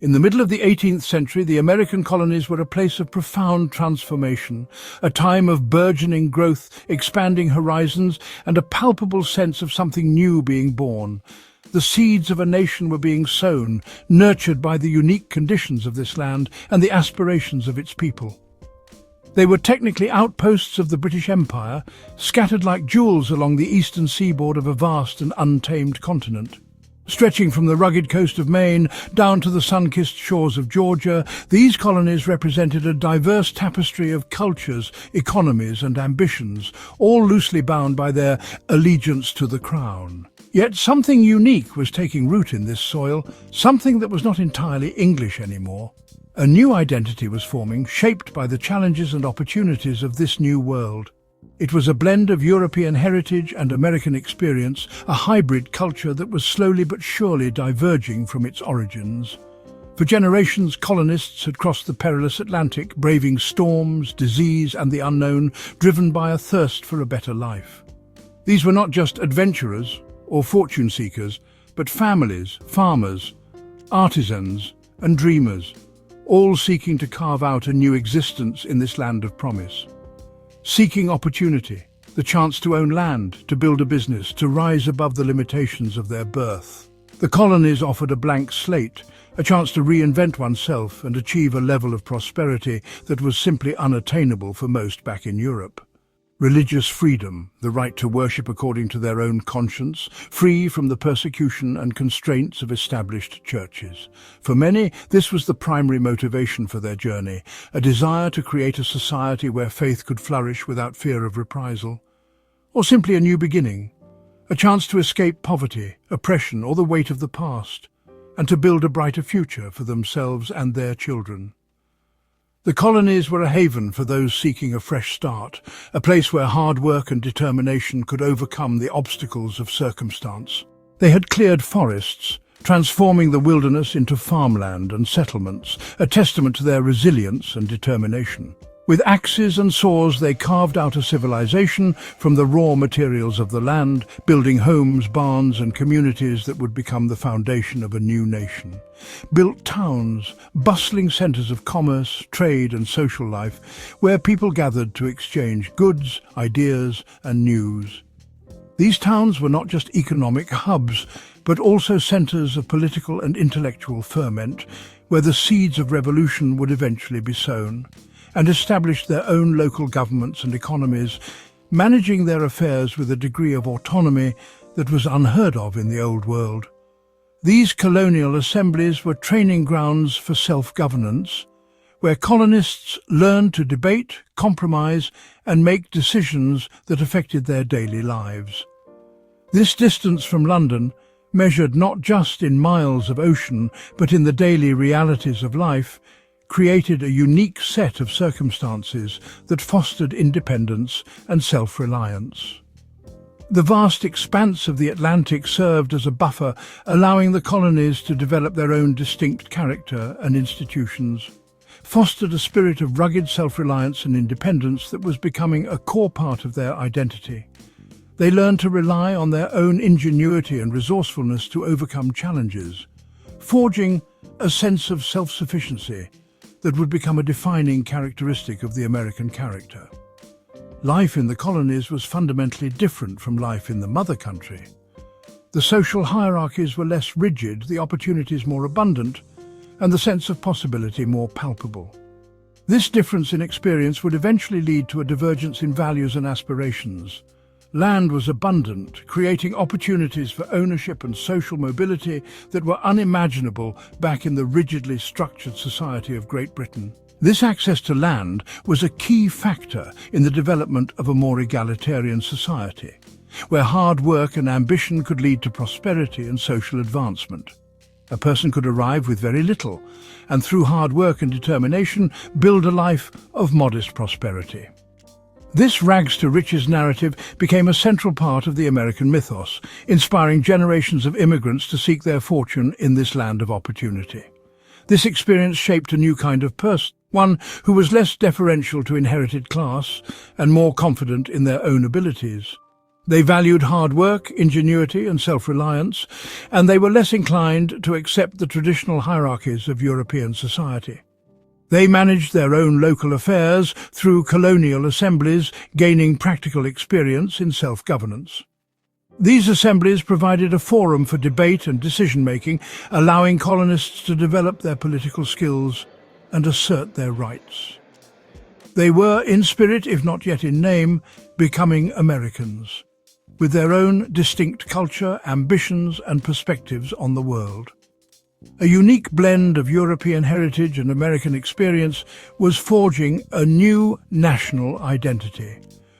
In the middle of the 18th century, the American colonies were a place of profound transformation, a time of burgeoning growth, expanding horizons, and a palpable sense of something new being born. The seeds of a nation were being sown, nurtured by the unique conditions of this land and the aspirations of its people. They were technically outposts of the British Empire, scattered like jewels along the eastern seaboard of a vast and untamed continent. Stretching from the rugged coast of Maine down to the sun-kissed shores of Georgia, these colonies represented a diverse tapestry of cultures, economies and ambitions, all loosely bound by their allegiance to the crown. Yet something unique was taking root in this soil, something that was not entirely English anymore. A new identity was forming, shaped by the challenges and opportunities of this new world. It was a blend of European heritage and American experience, a hybrid culture that was slowly but surely diverging from its origins. For generations, colonists had crossed the perilous Atlantic, braving storms, disease, and the unknown, driven by a thirst for a better life. These were not just adventurers or fortune seekers, but families, farmers, artisans, and dreamers, all seeking to carve out a new existence in this land of promise. Seeking opportunity, the chance to own land, to build a business, to rise above the limitations of their birth. The colonies offered a blank slate, a chance to reinvent oneself and achieve a level of prosperity that was simply unattainable for most back in Europe. Religious freedom, the right to worship according to their own conscience, free from the persecution and constraints of established churches. For many, this was the primary motivation for their journey, a desire to create a society where faith could flourish without fear of reprisal. Or simply a new beginning, a chance to escape poverty, oppression, or the weight of the past, and to build a brighter future for themselves and their children. The colonies were a haven for those seeking a fresh start, a place where hard work and determination could overcome the obstacles of circumstance. They had cleared forests, transforming the wilderness into farmland and settlements, a testament to their resilience and determination. With axes and saws, they carved out a civilization from the raw materials of the land, building homes, barns, and communities that would become the foundation of a new nation. Built towns, bustling centers of commerce, trade, and social life, where people gathered to exchange goods, ideas, and news. These towns were not just economic hubs, but also centers of political and intellectual ferment, where the seeds of revolution would eventually be sown, and established their own local governments and economies, managing their affairs with a degree of autonomy that was unheard of in the Old World. These colonial assemblies were training grounds for self-governance, where colonists learned to debate, compromise, and make decisions that affected their daily lives. This distance from London, measured not just in miles of ocean, but in the daily realities of life, created a unique set of circumstances that fostered independence and self-reliance. The vast expanse of the Atlantic served as a buffer, allowing the colonies to develop their own distinct character and institutions, fostered a spirit of rugged self-reliance and independence that was becoming a core part of their identity. They learned to rely on their own ingenuity and resourcefulness to overcome challenges, forging a sense of self-sufficiency that would become a defining characteristic of the American character. Life in the colonies was fundamentally different from life in the mother country. The social hierarchies were less rigid, the opportunities more abundant, and the sense of possibility more palpable. This difference in experience would eventually lead to a divergence in values and aspirations. Land was abundant, creating opportunities for ownership and social mobility that were unimaginable back in the rigidly structured society of Great Britain. This access to land was a key factor in the development of a more egalitarian society, where hard work and ambition could lead to prosperity and social advancement. A person could arrive with very little, and through hard work and determination, build a life of modest prosperity. This rags-to-riches narrative became a central part of the American mythos, inspiring generations of immigrants to seek their fortune in this land of opportunity. This experience shaped a new kind of person, one who was less deferential to inherited class and more confident in their own abilities. They valued hard work, ingenuity and self-reliance, and they were less inclined to accept the traditional hierarchies of European society. They managed their own local affairs through colonial assemblies, gaining practical experience in self-governance. These assemblies provided a forum for debate and decision-making, allowing colonists to develop their political skills and assert their rights. They were, in spirit if not yet in name, becoming Americans, with their own distinct culture, ambitions and perspectives on the world. A unique blend of European heritage and American experience was forging a new national identity,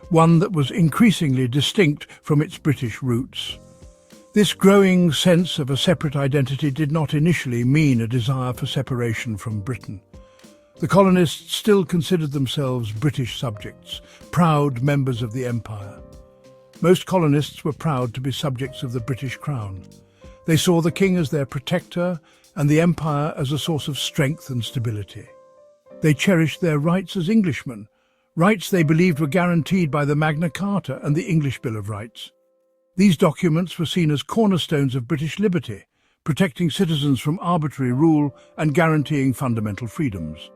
one that was increasingly distinct from its British roots. This growing sense of a separate identity did not initially mean a desire for separation from Britain. The colonists still considered themselves British subjects, proud members of the empire. Most colonists were proud to be subjects of the British Crown. They saw the king as their protector and the empire as a source of strength and stability. They cherished their rights as Englishmen, rights they believed were guaranteed by the Magna Carta and the English Bill of Rights. These documents were seen as cornerstones of British liberty, protecting citizens from arbitrary rule and guaranteeing fundamental freedoms.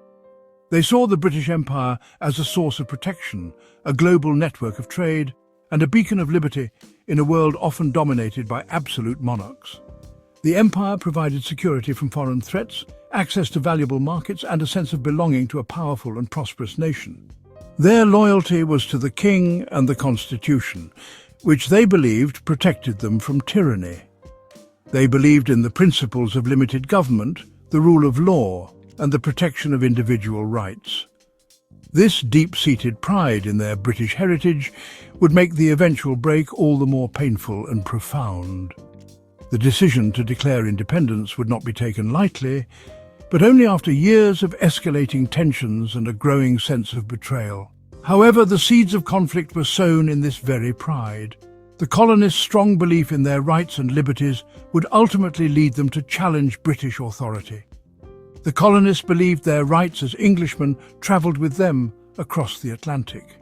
They saw the British Empire as a source of protection, a global network of trade, and a beacon of liberty in a world often dominated by absolute monarchs. The empire provided security from foreign threats, access to valuable markets, and a sense of belonging to a powerful and prosperous nation. Their loyalty was to the king and the constitution, which they believed protected them from tyranny. They believed in the principles of limited government, the rule of law, and the protection of individual rights. This deep-seated pride in their British heritage would make the eventual break all the more painful and profound. The decision to declare independence would not be taken lightly, but only after years of escalating tensions and a growing sense of betrayal. However, the seeds of conflict were sown in this very pride. The colonists' strong belief in their rights and liberties would ultimately lead them to challenge British authority. The colonists believed their rights as Englishmen travelled with them across the Atlantic.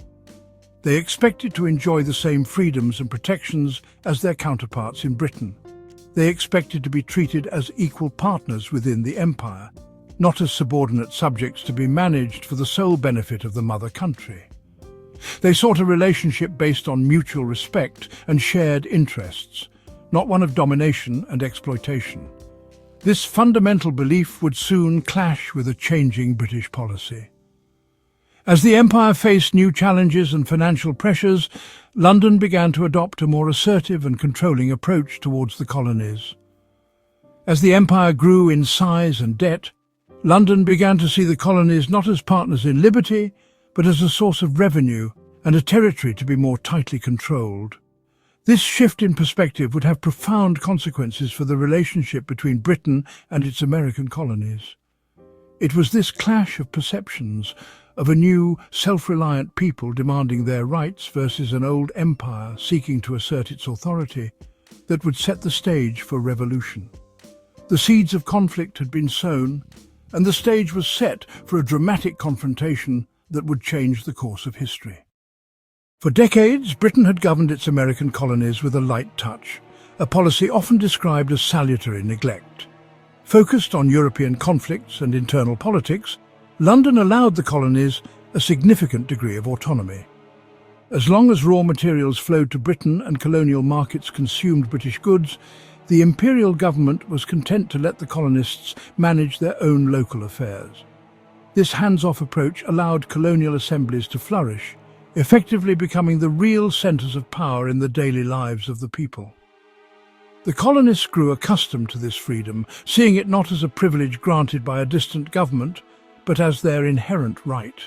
They expected to enjoy the same freedoms and protections as their counterparts in Britain. They expected to be treated as equal partners within the empire, not as subordinate subjects to be managed for the sole benefit of the mother country. They sought a relationship based on mutual respect and shared interests, not one of domination and exploitation. This fundamental belief would soon clash with a changing British policy. As the empire faced new challenges and financial pressures, London began to adopt a more assertive and controlling approach towards the colonies. As the empire grew in size and debt, London began to see the colonies not as partners in liberty, but as a source of revenue and a territory to be more tightly controlled. This shift in perspective would have profound consequences for the relationship between Britain and its American colonies. It was this clash of perceptions, of a new, self-reliant people demanding their rights versus an old empire seeking to assert its authority, that would set the stage for revolution. The seeds of conflict had been sown, and the stage was set for a dramatic confrontation that would change the course of history. For decades, Britain had governed its American colonies with a light touch, a policy often described as salutary neglect. Focused on European conflicts and internal politics, London allowed the colonies a significant degree of autonomy. As long as raw materials flowed to Britain and colonial markets consumed British goods, the imperial government was content to let the colonists manage their own local affairs. This hands-off approach allowed colonial assemblies to flourish, effectively becoming the real centres of power in the daily lives of the people. The colonists grew accustomed to this freedom, seeing it not as a privilege granted by a distant government, but as their inherent right.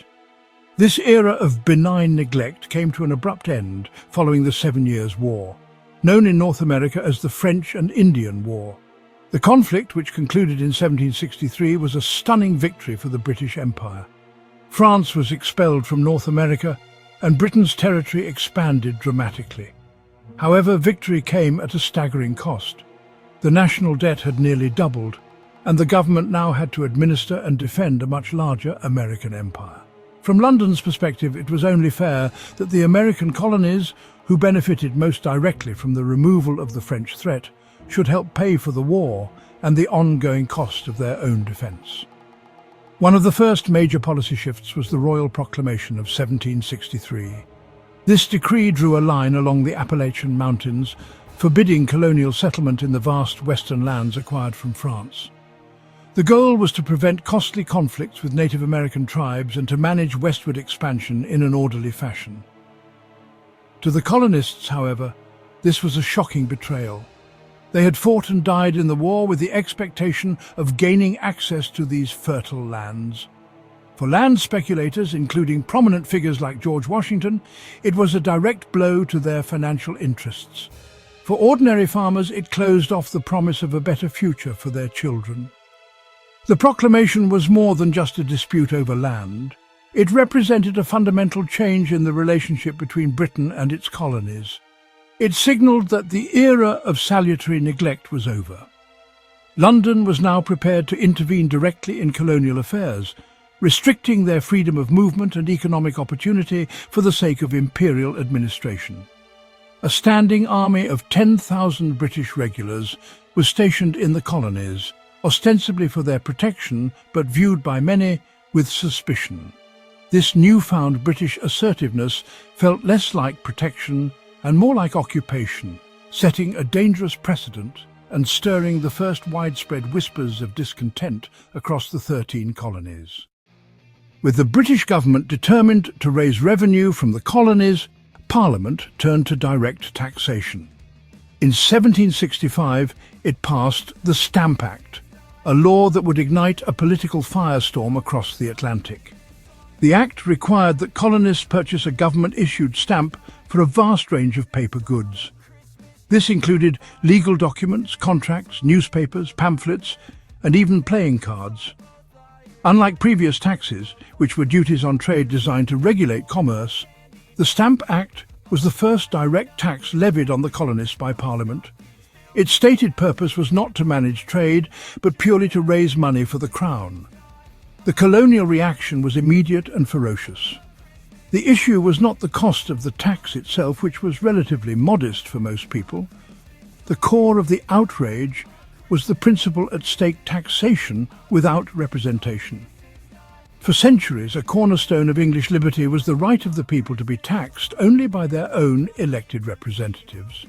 This era of benign neglect came to an abrupt end following the 7 Years' War, known in North America as the French and Indian War. The conflict, which concluded in 1763, was a stunning victory for the British Empire. France was expelled from North America, and Britain's territory expanded dramatically. However, victory came at a staggering cost. The national debt had nearly doubled, and the government now had to administer and defend a much larger American empire. From London's perspective, it was only fair that the American colonies, who benefited most directly from the removal of the French threat, should help pay for the war and the ongoing cost of their own defence. One of the first major policy shifts was the Royal Proclamation of 1763. This decree drew a line along the Appalachian Mountains, forbidding colonial settlement in the vast western lands acquired from France. The goal was to prevent costly conflicts with Native American tribes and to manage westward expansion in an orderly fashion. To the colonists, however, this was a shocking betrayal. They had fought and died in the war with the expectation of gaining access to these fertile lands. For land speculators, including prominent figures like George Washington, it was a direct blow to their financial interests. For ordinary farmers, it closed off the promise of a better future for their children. The proclamation was more than just a dispute over land. It represented a fundamental change in the relationship between Britain and its colonies. It signalled that the era of salutary neglect was over. London was now prepared to intervene directly in colonial affairs, restricting their freedom of movement and economic opportunity for the sake of imperial administration. A standing army of 10,000 British regulars was stationed in the colonies, ostensibly for their protection, but viewed by many with suspicion. This newfound British assertiveness felt less like protection and more like occupation, setting a dangerous precedent and stirring the first widespread whispers of discontent across the 13 colonies. With the British government determined to raise revenue from the colonies, Parliament turned to direct taxation. In 1765, it passed the Stamp Act, a law that would ignite a political firestorm across the Atlantic. The Act required that colonists purchase a government-issued stamp for a vast range of paper goods. This included legal documents, contracts, newspapers, pamphlets, and even playing cards. Unlike previous taxes, which were duties on trade designed to regulate commerce, the Stamp Act was the first direct tax levied on the colonists by Parliament. Its stated purpose was not to manage trade, but purely to raise money for the Crown. The colonial reaction was immediate and ferocious. The issue was not the cost of the tax itself, which was relatively modest for most people. The core of the outrage was the principle at stake: taxation without representation. For centuries, a cornerstone of English liberty was the right of the people to be taxed only by their own elected representatives.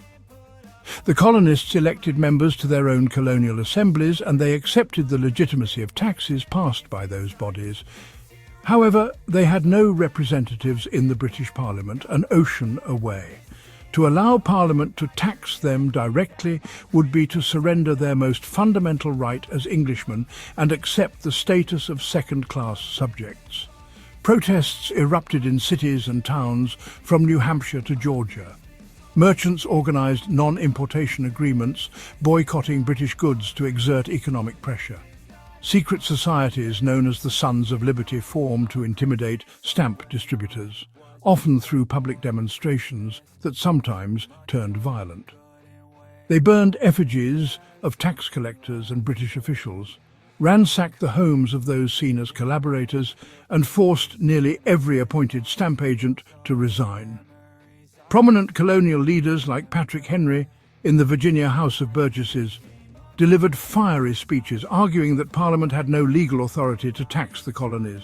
The colonists elected members to their own colonial assemblies, and they accepted the legitimacy of taxes passed by those bodies. However, they had no representatives in the British Parliament, an ocean away. To allow Parliament to tax them directly would be to surrender their most fundamental right as Englishmen and accept the status of second-class subjects. Protests erupted in cities and towns from New Hampshire to Georgia. Merchants organised non-importation agreements, boycotting British goods to exert economic pressure. Secret societies known as the Sons of Liberty formed to intimidate stamp distributors, often through public demonstrations that sometimes turned violent. They burned effigies of tax collectors and British officials, ransacked the homes of those seen as collaborators, and forced nearly every appointed stamp agent to resign. Prominent colonial leaders like Patrick Henry in the Virginia House of Burgesses delivered fiery speeches arguing that Parliament had no legal authority to tax the colonies.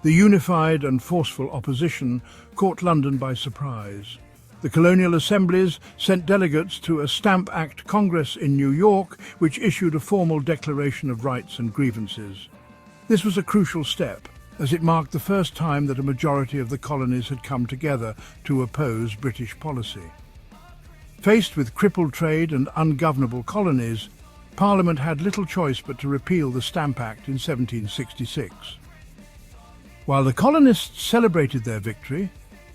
The unified and forceful opposition caught London by surprise. The colonial assemblies sent delegates to a Stamp Act Congress in New York, which issued a formal declaration of rights and grievances. This was a crucial step, as it marked the first time that a majority of the colonies had come together to oppose British policy. Faced with crippled trade and ungovernable colonies, Parliament had little choice but to repeal the Stamp Act in 1766. While the colonists celebrated their victory,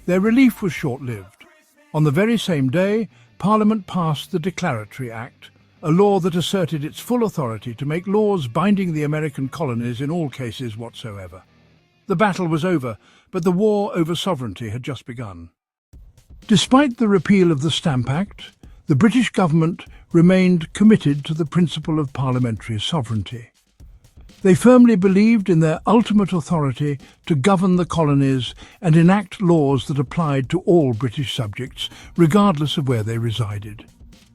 their relief was short-lived. On the very same day, Parliament passed the Declaratory Act, a law that asserted its full authority to make laws binding the American colonies in all cases whatsoever. The battle was over, but the war over sovereignty had just begun. Despite the repeal of the Stamp Act, the British government remained committed to the principle of parliamentary sovereignty. They firmly believed in their ultimate authority to govern the colonies and enact laws that applied to all British subjects, regardless of where they resided.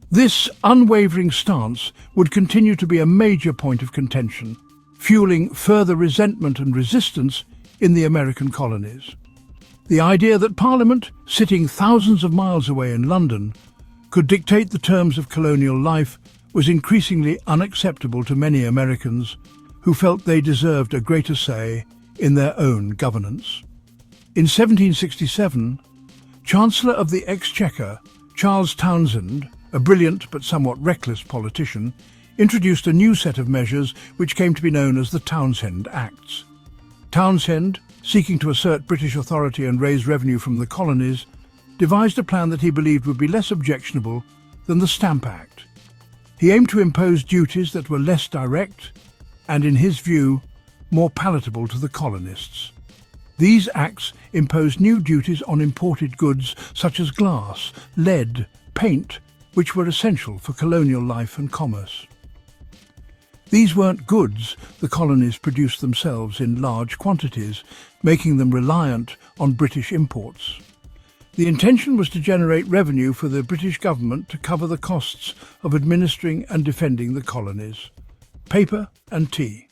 This unwavering stance would continue to be a major point of contention, fueling further resentment and resistance in the American colonies. The idea that Parliament, sitting thousands of miles away in London, could dictate the terms of colonial life was increasingly unacceptable to many Americans who felt they deserved a greater say in their own governance. In 1767, Chancellor of the Exchequer, Charles Townshend, a brilliant but somewhat reckless politician, introduced a new set of measures which came to be known as the Townshend Acts. Townshend, seeking to assert British authority and raise revenue from the colonies, devised a plan that he believed would be less objectionable than the Stamp Act. He aimed to impose duties that were less direct and, in his view, more palatable to the colonists. These acts imposed new duties on imported goods such as glass, lead, paint, which were essential for colonial life and commerce. These weren't goods the colonies produced themselves in large quantities, making them reliant on British imports. The intention was to generate revenue for the British government to cover the costs of administering and defending the colonies. Paper and tea.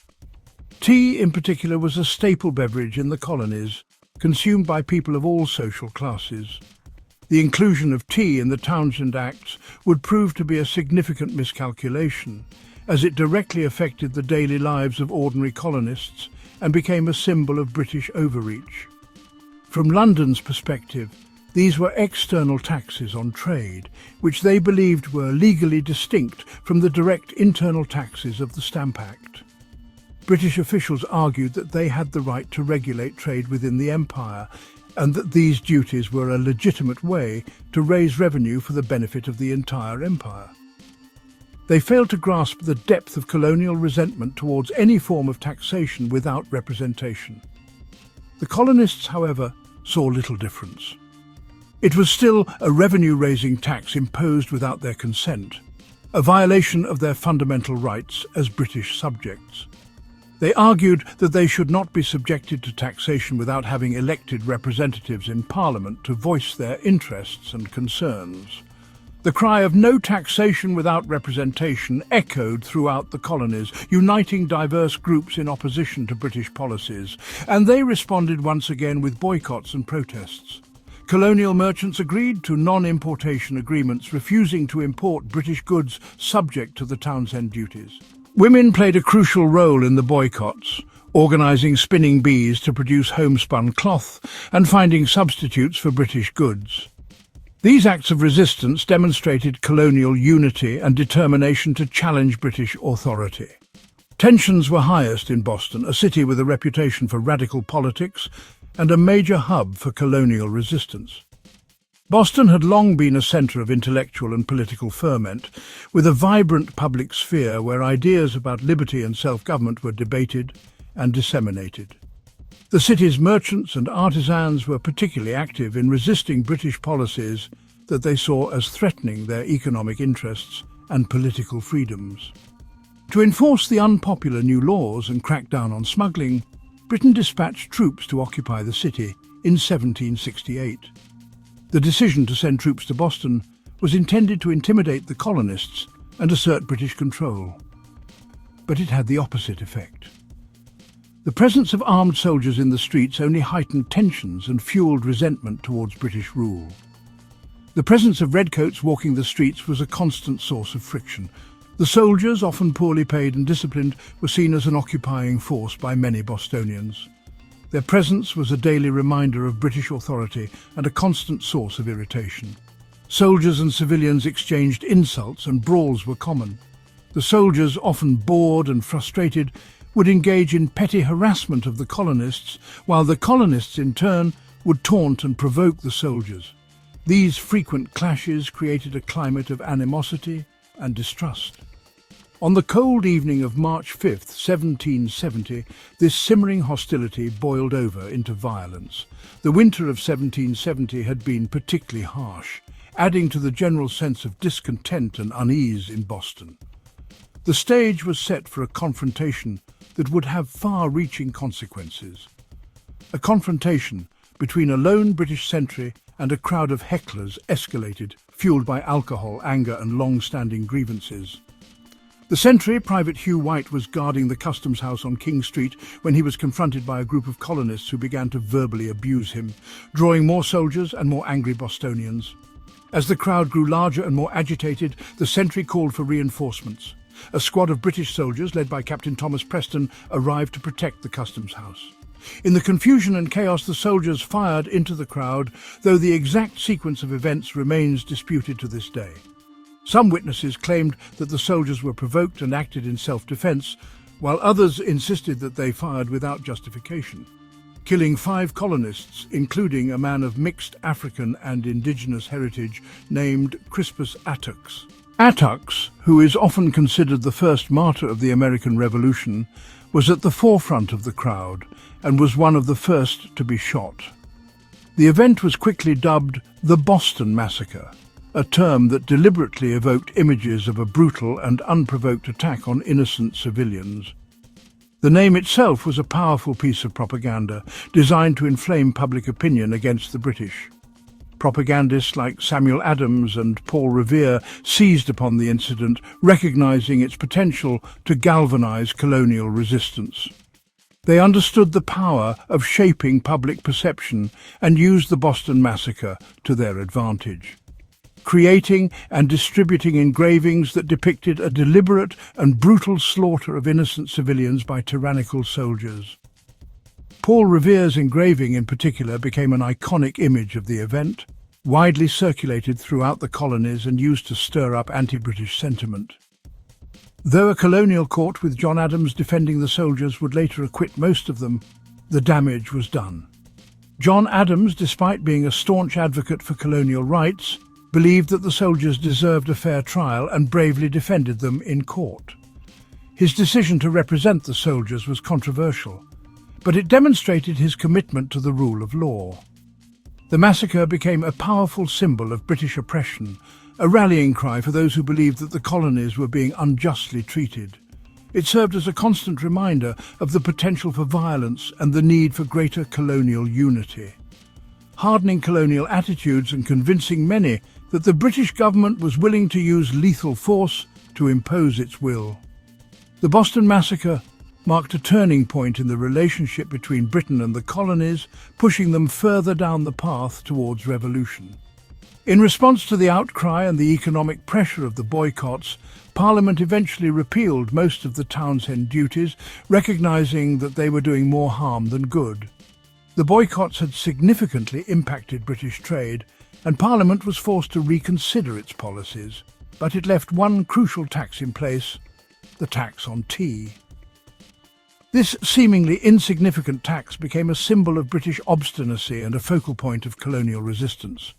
Tea, in particular, was a staple beverage in the colonies, consumed by people of all social classes. The inclusion of tea in the Townshend Acts would prove to be a significant miscalculation, as it directly affected the daily lives of ordinary colonists and became a symbol of British overreach. From London's perspective, these were external taxes on trade, which they believed were legally distinct from the direct internal taxes of the Stamp Act. British officials argued that they had the right to regulate trade within the empire and that these duties were a legitimate way to raise revenue for the benefit of the entire empire. They failed to grasp the depth of colonial resentment towards any form of taxation without representation. The colonists, however, saw little difference. It was still a revenue-raising tax imposed without their consent, a violation of their fundamental rights as British subjects. They argued that they should not be subjected to taxation without having elected representatives in Parliament to voice their interests and concerns. The cry of no taxation without representation echoed throughout the colonies, uniting diverse groups in opposition to British policies, and they responded once again with boycotts and protests. Colonial merchants agreed to non-importation agreements, refusing to import British goods subject to the Townshend duties. Women played a crucial role in the boycotts, organising spinning bees to produce homespun cloth and finding substitutes for British goods. These acts of resistance demonstrated colonial unity and determination to challenge British authority. Tensions were highest in Boston, a city with a reputation for radical politics and a major hub for colonial resistance. Boston had long been a centre of intellectual and political ferment, with a vibrant public sphere where ideas about liberty and self-government were debated and disseminated. The city's merchants and artisans were particularly active in resisting British policies that they saw as threatening their economic interests and political freedoms. To enforce the unpopular new laws and crack down on smuggling, Britain dispatched troops to occupy the city in 1768. The decision to send troops to Boston was intended to intimidate the colonists and assert British control. But it had the opposite effect. The presence of armed soldiers in the streets only heightened tensions and fueled resentment towards British rule. The presence of redcoats walking the streets was a constant source of friction. The soldiers, often poorly paid and disciplined, were seen as an occupying force by many Bostonians. Their presence was a daily reminder of British authority and a constant source of irritation. Soldiers and civilians exchanged insults and brawls were common. The soldiers, often bored and frustrated, would engage in petty harassment of the colonists, while the colonists in turn would taunt and provoke the soldiers. These frequent clashes created a climate of animosity and distrust. On the cold evening of March 5, 1770, this simmering hostility boiled over into violence. The winter of 1770 had been particularly harsh, adding to the general sense of discontent and unease in Boston. The stage was set for a confrontation that would have far-reaching consequences. A confrontation between a lone British sentry and a crowd of hecklers escalated, fueled by alcohol, anger and long-standing grievances. The sentry, Private Hugh White, was guarding the customs house on King Street when he was confronted by a group of colonists who began to verbally abuse him, drawing more soldiers and more angry Bostonians. As the crowd grew larger and more agitated, the sentry called for reinforcements. A squad of British soldiers, led by Captain Thomas Preston, arrived to protect the customs house. In the confusion and chaos, the soldiers fired into the crowd, though the exact sequence of events remains disputed to this day. Some witnesses claimed that the soldiers were provoked and acted in self-defense, while others insisted that they fired without justification, killing 5 colonists, including a man of mixed African and indigenous heritage named Crispus Attucks. Attucks, who is often considered the first martyr of the American Revolution, was at the forefront of the crowd and was one of the first to be shot. The event was quickly dubbed the Boston Massacre, a term that deliberately evoked images of a brutal and unprovoked attack on innocent civilians. The name itself was a powerful piece of propaganda designed to inflame public opinion against the British. Propagandists like Samuel Adams and Paul Revere seized upon the incident, recognizing its potential to galvanize colonial resistance. They understood the power of shaping public perception and used the Boston Massacre to their advantage, creating and distributing engravings that depicted a deliberate and brutal slaughter of innocent civilians by tyrannical soldiers. Paul Revere's engraving in particular became an iconic image of the event, widely circulated throughout the colonies and used to stir up anti-British sentiment. Though a colonial court with John Adams defending the soldiers would later acquit most of them, the damage was done. John Adams, despite being a staunch advocate for colonial rights, believed that the soldiers deserved a fair trial and bravely defended them in court. His decision to represent the soldiers was controversial, but it demonstrated his commitment to the rule of law. The massacre became a powerful symbol of British oppression, a rallying cry for those who believed that the colonies were being unjustly treated. It served as a constant reminder of the potential for violence and the need for greater colonial unity, hardening colonial attitudes and convincing many that the British government was willing to use lethal force to impose its will. The Boston Massacre marked a turning point in the relationship between Britain and the colonies, pushing them further down the path towards revolution. In response to the outcry and the economic pressure of the boycotts, Parliament eventually repealed most of the Townshend duties, recognising that they were doing more harm than good. The boycotts had significantly impacted British trade, and Parliament was forced to reconsider its policies, but it left one crucial tax in place: the tax on tea. This seemingly insignificant tax became a symbol of British obstinacy and a focal point of colonial resistance.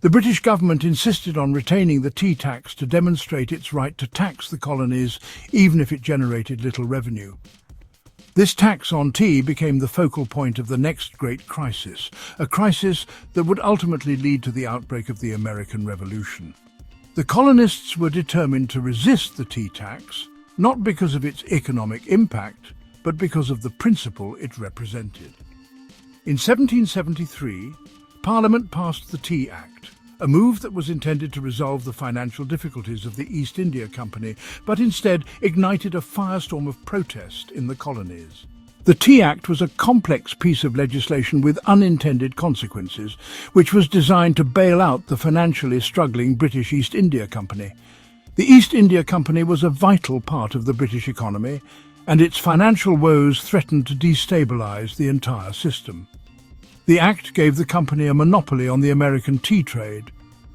The British government insisted on retaining the tea tax to demonstrate its right to tax the colonies, even if it generated little revenue. This tax on tea became the focal point of the next great crisis, a crisis that would ultimately lead to the outbreak of the American Revolution. The colonists were determined to resist the tea tax, not because of its economic impact, but because of the principle it represented. In 1773, Parliament passed the Tea Act, a move that was intended to resolve the financial difficulties of the East India Company, but instead ignited a firestorm of protest in the colonies. The Tea Act was a complex piece of legislation with unintended consequences, which was designed to bail out the financially struggling British East India Company. The East India Company was a vital part of the British economy, and its financial woes threatened to destabilise the entire system. The Act gave the company a monopoly on the American tea trade,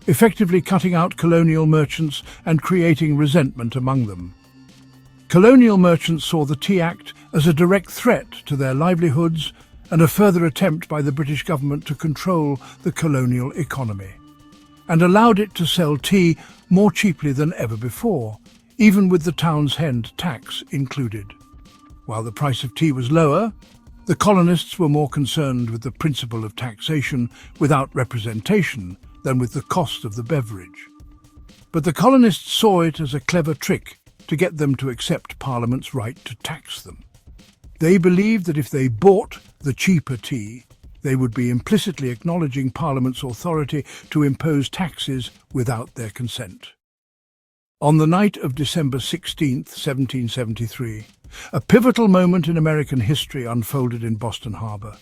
effectively cutting out colonial merchants and creating resentment among them. Colonial merchants saw the Tea Act as a direct threat to their livelihoods and a further attempt by the British government to control the colonial economy, and allowed it to sell tea more cheaply than ever before, even with the Townshend tax included. While the price of tea was lower, the colonists were more concerned with the principle of taxation without representation than with the cost of the beverage. But the colonists saw it as a clever trick to get them to accept Parliament's right to tax them. They believed that if they bought the cheaper tea, they would be implicitly acknowledging Parliament's authority to impose taxes without their consent. On the night of December 16, 1773, a pivotal moment in American history unfolded in Boston Harbor.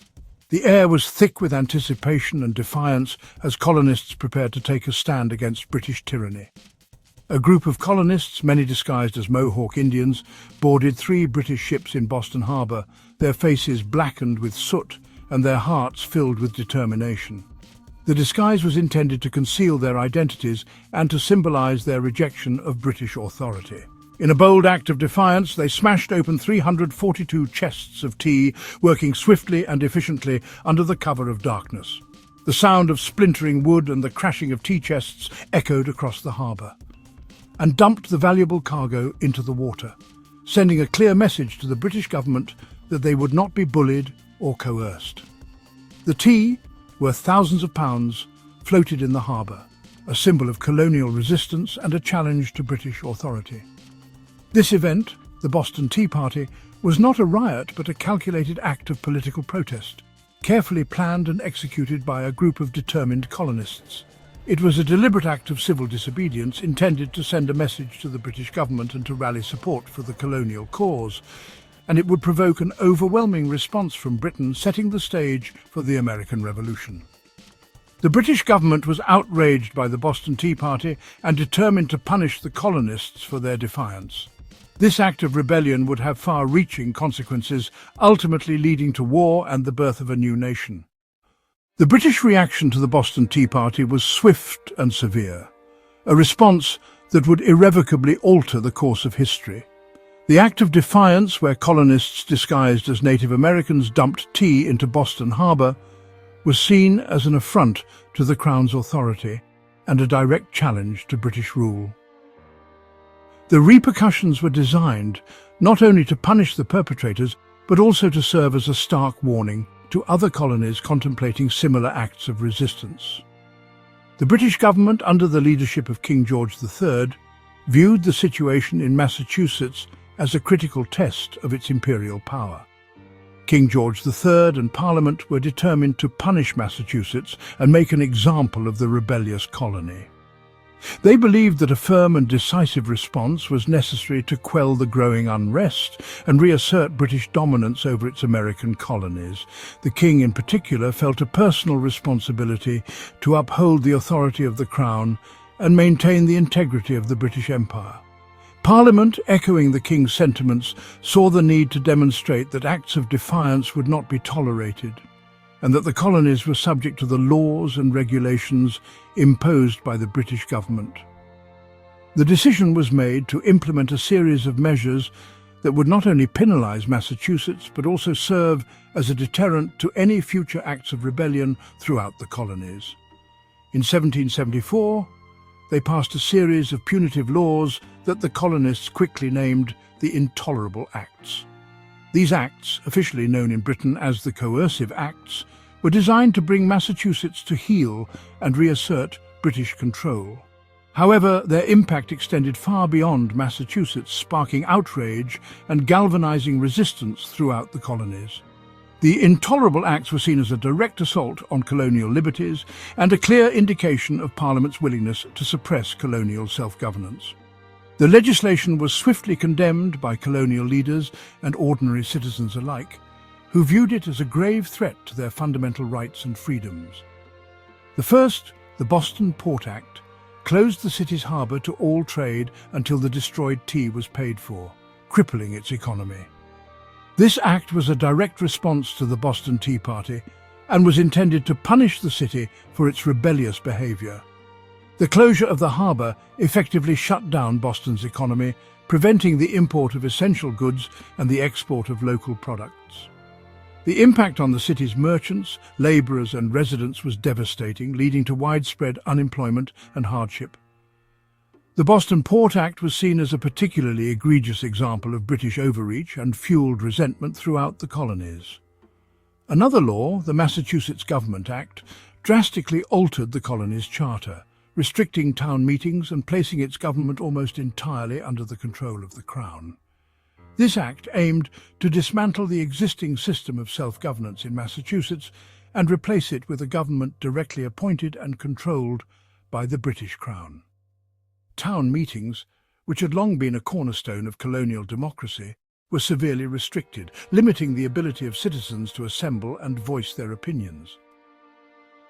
The air was thick with anticipation and defiance as colonists prepared to take a stand against British tyranny. A group of colonists, many disguised as Mohawk Indians, boarded 3 British ships in Boston Harbor, their faces blackened with soot and their hearts filled with determination. The disguise was intended to conceal their identities and to symbolize their rejection of British authority. In a bold act of defiance, they smashed open 342 chests of tea, working swiftly and efficiently under the cover of darkness. The sound of splintering wood and the crashing of tea chests echoed across the harbor, and dumped the valuable cargo into the water, sending a clear message to the British government that they would not be bullied or coerced. The tea, worth thousands of pounds, floated in the harbour, a symbol of colonial resistance and a challenge to British authority. This event, the Boston Tea Party, was not a riot but a calculated act of political protest, carefully planned and executed by a group of determined colonists. It was a deliberate act of civil disobedience intended to send a message to the British government and to rally support for the colonial cause, and it would provoke an overwhelming response from Britain, setting the stage for the American Revolution. The British government was outraged by the Boston Tea Party and determined to punish the colonists for their defiance. This act of rebellion would have far-reaching consequences, ultimately leading to war and the birth of a new nation. The British reaction to the Boston Tea Party was swift and severe, a response that would irrevocably alter the course of history. The act of defiance, where colonists disguised as Native Americans dumped tea into Boston Harbor, was seen as an affront to the Crown's authority and a direct challenge to British rule. The repercussions were designed not only to punish the perpetrators, but also to serve as a stark warning to other colonies contemplating similar acts of resistance. The British government, under the leadership of King George III, viewed the situation in Massachusetts as a critical test of its imperial power. King George III and Parliament were determined to punish Massachusetts and make an example of the rebellious colony. They believed that a firm and decisive response was necessary to quell the growing unrest and reassert British dominance over its American colonies. The King, in particular, felt a personal responsibility to uphold the authority of the Crown and maintain the integrity of the British Empire. Parliament, echoing the King's sentiments, saw the need to demonstrate that acts of defiance would not be tolerated, and that the colonies were subject to the laws and regulations imposed by the British government. The decision was made to implement a series of measures that would not only penalise Massachusetts, but also serve as a deterrent to any future acts of rebellion throughout the colonies. In 1774, they passed a series of punitive laws that the colonists quickly named the Intolerable Acts. These acts, officially known in Britain as the Coercive Acts, were designed to bring Massachusetts to heel and reassert British control. However, their impact extended far beyond Massachusetts, sparking outrage and galvanizing resistance throughout the colonies. The Intolerable Acts were seen as a direct assault on colonial liberties and a clear indication of Parliament's willingness to suppress colonial self-governance. The legislation was swiftly condemned by colonial leaders and ordinary citizens alike, who viewed it as a grave threat to their fundamental rights and freedoms. The first, the Boston Port Act, closed the city's harbour to all trade until the destroyed tea was paid for, crippling its economy. This act was a direct response to the Boston Tea Party and was intended to punish the city for its rebellious behaviour. The closure of the harbour effectively shut down Boston's economy, preventing the import of essential goods and the export of local products. The impact on the city's merchants, labourers and residents was devastating, leading to widespread unemployment and hardship. The Boston Port Act was seen as a particularly egregious example of British overreach and fuelled resentment throughout the colonies. Another law, the Massachusetts Government Act, drastically altered the colony's charter, restricting town meetings and placing its government almost entirely under the control of the Crown. This act aimed to dismantle the existing system of self-governance in Massachusetts and replace it with a government directly appointed and controlled by the British Crown. Town meetings, which had long been a cornerstone of colonial democracy, were severely restricted, limiting the ability of citizens to assemble and voice their opinions.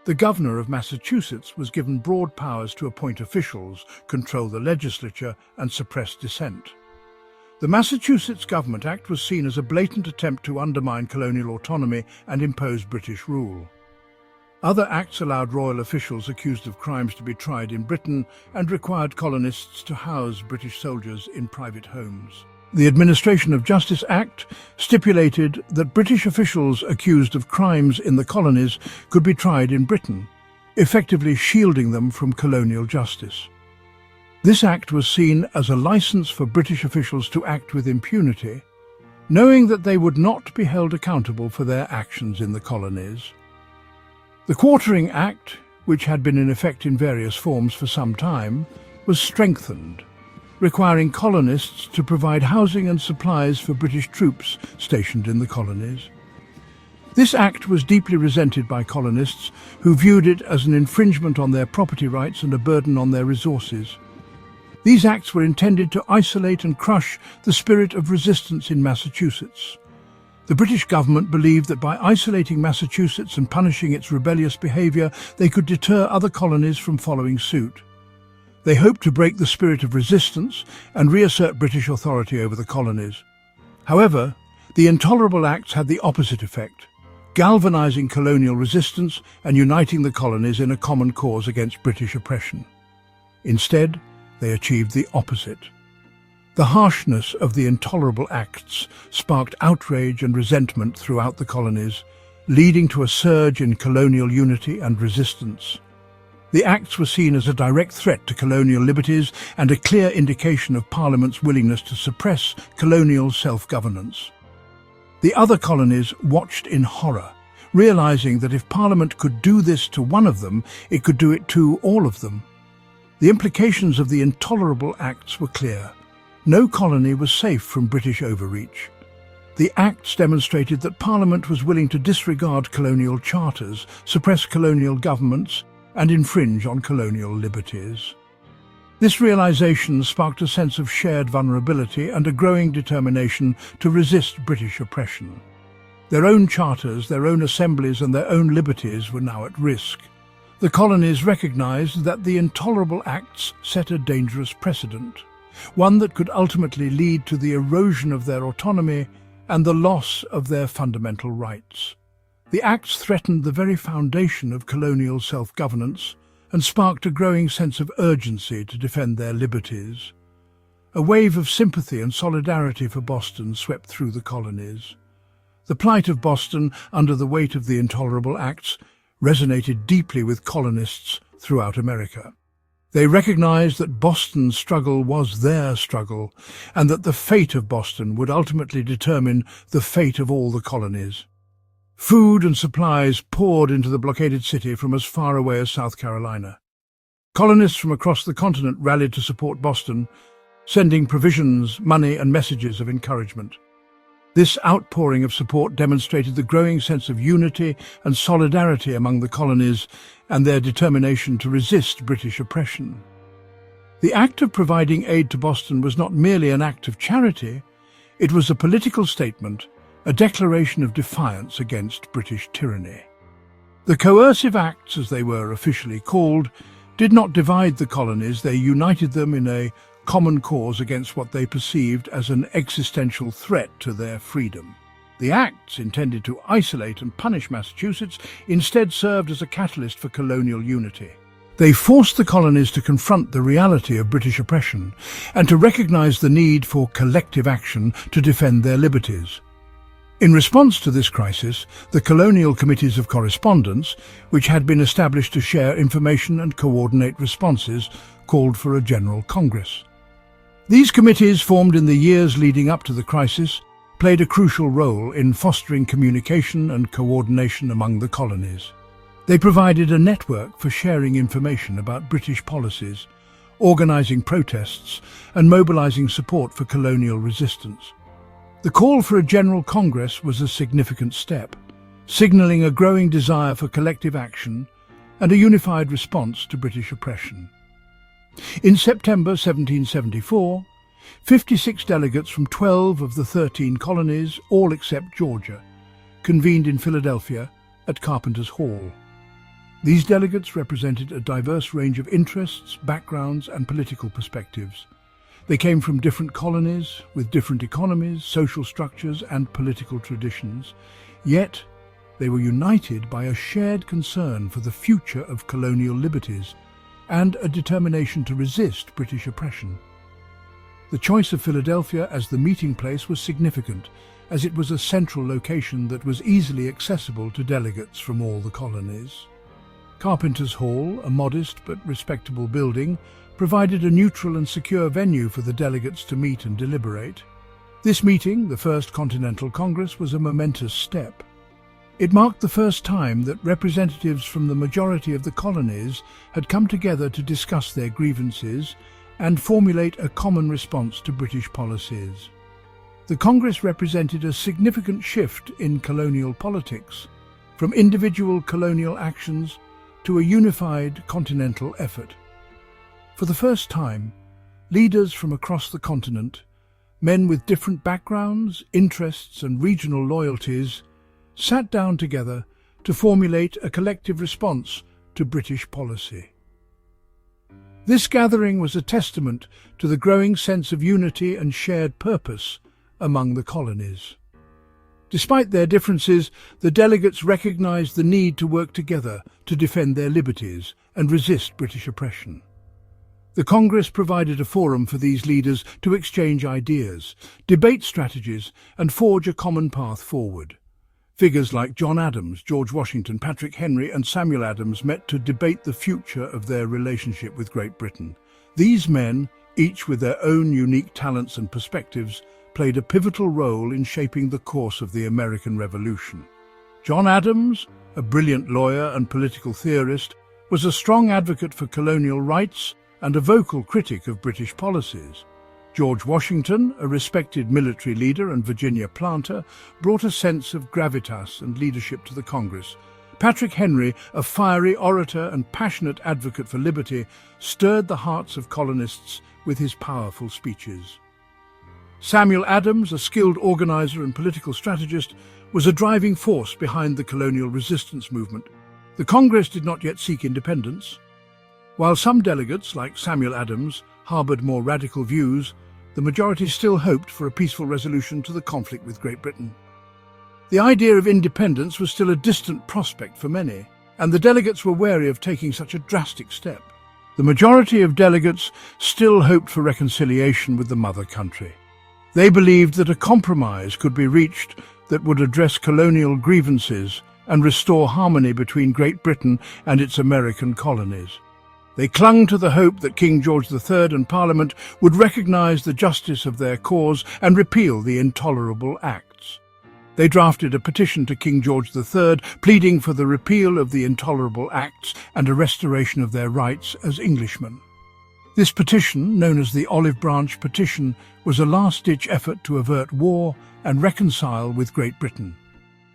The governor of Massachusetts was given broad powers to appoint officials, control the legislature, and suppress dissent. The Massachusetts Government Act was seen as a blatant attempt to undermine colonial autonomy and impose British rule. Other acts allowed royal officials accused of crimes to be tried in Britain and required colonists to house British soldiers in private homes. The Administration of Justice Act stipulated that British officials accused of crimes in the colonies could be tried in Britain, effectively shielding them from colonial justice. This act was seen as a license for British officials to act with impunity, knowing that they would not be held accountable for their actions in the colonies. The Quartering Act, which had been in effect in various forms for some time, was strengthened, requiring colonists to provide housing and supplies for British troops stationed in the colonies. This act was deeply resented by colonists who viewed it as an infringement on their property rights and a burden on their resources. These acts were intended to isolate and crush the spirit of resistance in Massachusetts. The British government believed that by isolating Massachusetts and punishing its rebellious behaviour, they could deter other colonies from following suit. They hoped to break the spirit of resistance and reassert British authority over the colonies. However, the Intolerable Acts had the opposite effect, galvanising colonial resistance and uniting the colonies in a common cause against British oppression. Instead, they achieved the opposite. The harshness of the Intolerable Acts sparked outrage and resentment throughout the colonies, leading to a surge in colonial unity and resistance. The acts were seen as a direct threat to colonial liberties and a clear indication of Parliament's willingness to suppress colonial self-governance. The other colonies watched in horror, realising that if Parliament could do this to one of them, it could do it to all of them. The implications of the Intolerable Acts were clear. No colony was safe from British overreach. The Acts demonstrated that Parliament was willing to disregard colonial charters, suppress colonial governments, and infringe on colonial liberties. This realisation sparked a sense of shared vulnerability and a growing determination to resist British oppression. Their own charters, their own assemblies, and their own liberties were now at risk. The colonies recognised that the Intolerable Acts set a dangerous precedent, one that could ultimately lead to the erosion of their autonomy and the loss of their fundamental rights. The Acts threatened the very foundation of colonial self-governance and sparked a growing sense of urgency to defend their liberties. A wave of sympathy and solidarity for Boston swept through the colonies. The plight of Boston under the weight of the Intolerable Acts resonated deeply with colonists throughout America. They recognized that Boston's struggle was their struggle, and that the fate of Boston would ultimately determine the fate of all the colonies. Food and supplies poured into the blockaded city from as far away as South Carolina. Colonists from across the continent rallied to support Boston, sending provisions, money, and messages of encouragement. This outpouring of support demonstrated the growing sense of unity and solidarity among the colonies and their determination to resist British oppression. The act of providing aid to Boston was not merely an act of charity, it was a political statement, a declaration of defiance against British tyranny. The coercive acts, as they were officially called, did not divide the colonies, they united them in a common cause against what they perceived as an existential threat to their freedom. The acts, intended to isolate and punish Massachusetts, instead served as a catalyst for colonial unity. They forced the colonies to confront the reality of British oppression and to recognize the need for collective action to defend their liberties. In response to this crisis, the colonial committees of correspondence, which had been established to share information and coordinate responses, called for a General Congress. These committees, formed in the years leading up to the crisis, played a crucial role in fostering communication and coordination among the colonies. They provided a network for sharing information about British policies, organising protests, and mobilising support for colonial resistance. The call for a General Congress was a significant step, signalling a growing desire for collective action and a unified response to British oppression. In September 1774, 56 delegates from 12 of the 13 colonies, all except Georgia, convened in Philadelphia at Carpenter's Hall. These delegates represented a diverse range of interests, backgrounds, and political perspectives. They came from different colonies, with different economies, social structures, and political traditions, yet they were united by a shared concern for the future of colonial liberties and a determination to resist British oppression. The choice of Philadelphia as the meeting place was significant, as it was a central location that was easily accessible to delegates from all the colonies. Carpenter's Hall, a modest but respectable building, provided a neutral and secure venue for the delegates to meet and deliberate. This meeting, the First Continental Congress, was a momentous step. It marked the first time that representatives from the majority of the colonies had come together to discuss their grievances and formulate a common response to British policies. The Congress represented a significant shift in colonial politics, from individual colonial actions to a unified continental effort. For the first time, leaders from across the continent, men with different backgrounds, interests, and regional loyalties, sat down together to formulate a collective response to British policy. This gathering was a testament to the growing sense of unity and shared purpose among the colonies. Despite their differences, the delegates recognized the need to work together to defend their liberties and resist British oppression. The Congress provided a forum for these leaders to exchange ideas, debate strategies, and forge a common path forward. Figures like John Adams, George Washington, Patrick Henry, and Samuel Adams met to debate the future of their relationship with Great Britain. These men, each with their own unique talents and perspectives, played a pivotal role in shaping the course of the American Revolution. John Adams, a brilliant lawyer and political theorist, was a strong advocate for colonial rights and a vocal critic of British policies. George Washington, a respected military leader and Virginia planter, brought a sense of gravitas and leadership to the Congress. Patrick Henry, a fiery orator and passionate advocate for liberty, stirred the hearts of colonists with his powerful speeches. Samuel Adams, a skilled organizer and political strategist, was a driving force behind the colonial resistance movement. The Congress did not yet seek independence. While some delegates, like Samuel Adams, harbored more radical views, the majority still hoped for a peaceful resolution to the conflict with Great Britain. The idea of independence was still a distant prospect for many, and the delegates were wary of taking such a drastic step. The majority of delegates still hoped for reconciliation with the mother country. They believed that a compromise could be reached that would address colonial grievances and restore harmony between Great Britain and its American colonies. They clung to the hope that King George III and Parliament would recognise the justice of their cause and repeal the intolerable acts. They drafted a petition to King George III, pleading for the repeal of the intolerable acts and a restoration of their rights as Englishmen. This petition, known as the Olive Branch Petition, was a last-ditch effort to avert war and reconcile with Great Britain.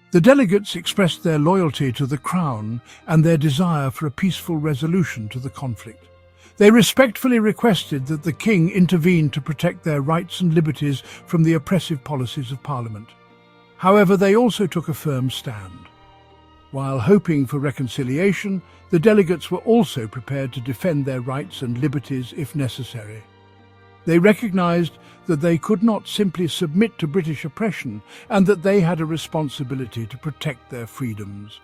The delegates expressed their loyalty to the Crown and their desire for a peaceful resolution to the conflict. They respectfully requested that the King intervene to protect their rights and liberties from the oppressive policies of Parliament. However, they also took a firm stand. While hoping for reconciliation, the delegates were also prepared to defend their rights and liberties if necessary. They recognized that they could not simply submit to British oppression and that they had a responsibility to protect their freedoms.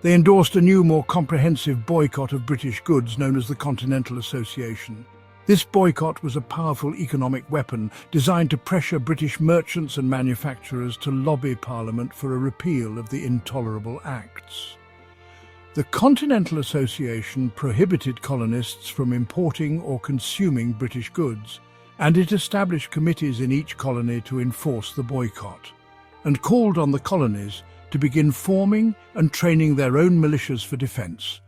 They endorsed a new, more comprehensive boycott of British goods known as the Continental Association. This boycott was a powerful economic weapon designed to pressure British merchants and manufacturers to lobby Parliament for a repeal of the intolerable acts. The Continental Association prohibited colonists from importing or consuming British goods, and it established committees in each colony to enforce the boycott, and called on the colonies to begin forming and training their own militias for defence.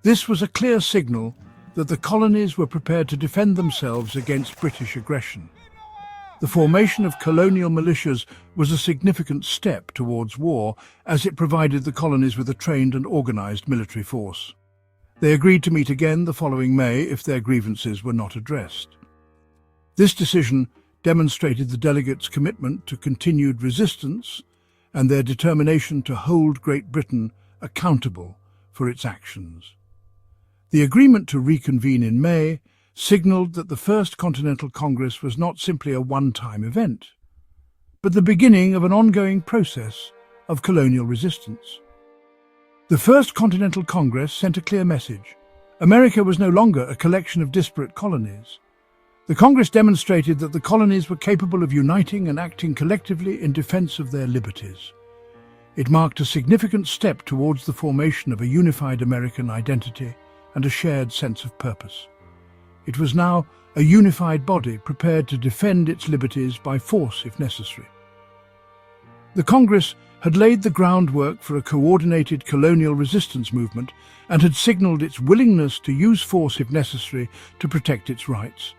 This was a clear signal that the colonies were prepared to defend themselves against British aggression. The formation of colonial militias was a significant step towards war, as it provided the colonies with a trained and organized military force. They agreed to meet again the following May if their grievances were not addressed. This decision demonstrated the delegates' commitment to continued resistance and their determination to hold Great Britain accountable for its actions. The agreement to reconvene in May signalled that the First Continental Congress was not simply a one-time event, but the beginning of an ongoing process of colonial resistance. The First Continental Congress sent a clear message. America was no longer a collection of disparate colonies. The Congress demonstrated that the colonies were capable of uniting and acting collectively in defense of their liberties. It marked a significant step towards the formation of a unified American identity and a shared sense of purpose. It was now a unified body prepared to defend its liberties by force if necessary. The Congress had laid the groundwork for a coordinated colonial resistance movement and had signalled its willingness to use force if necessary to protect its rights.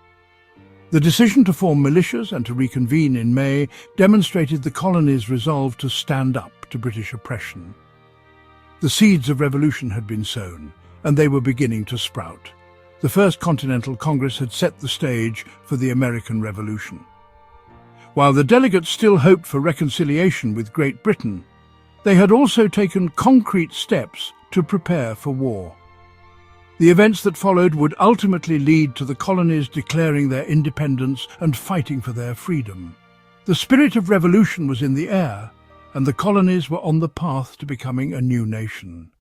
The decision to form militias and to reconvene in May demonstrated the colonies' resolve to stand up to British oppression. The seeds of revolution had been sown, and they were beginning to sprout. The First Continental Congress had set the stage for the American Revolution. While the delegates still hoped for reconciliation with Great Britain, they had also taken concrete steps to prepare for war. The events that followed would ultimately lead to the colonies declaring their independence and fighting for their freedom. The spirit of revolution was in the air, and the colonies were on the path to becoming a new nation.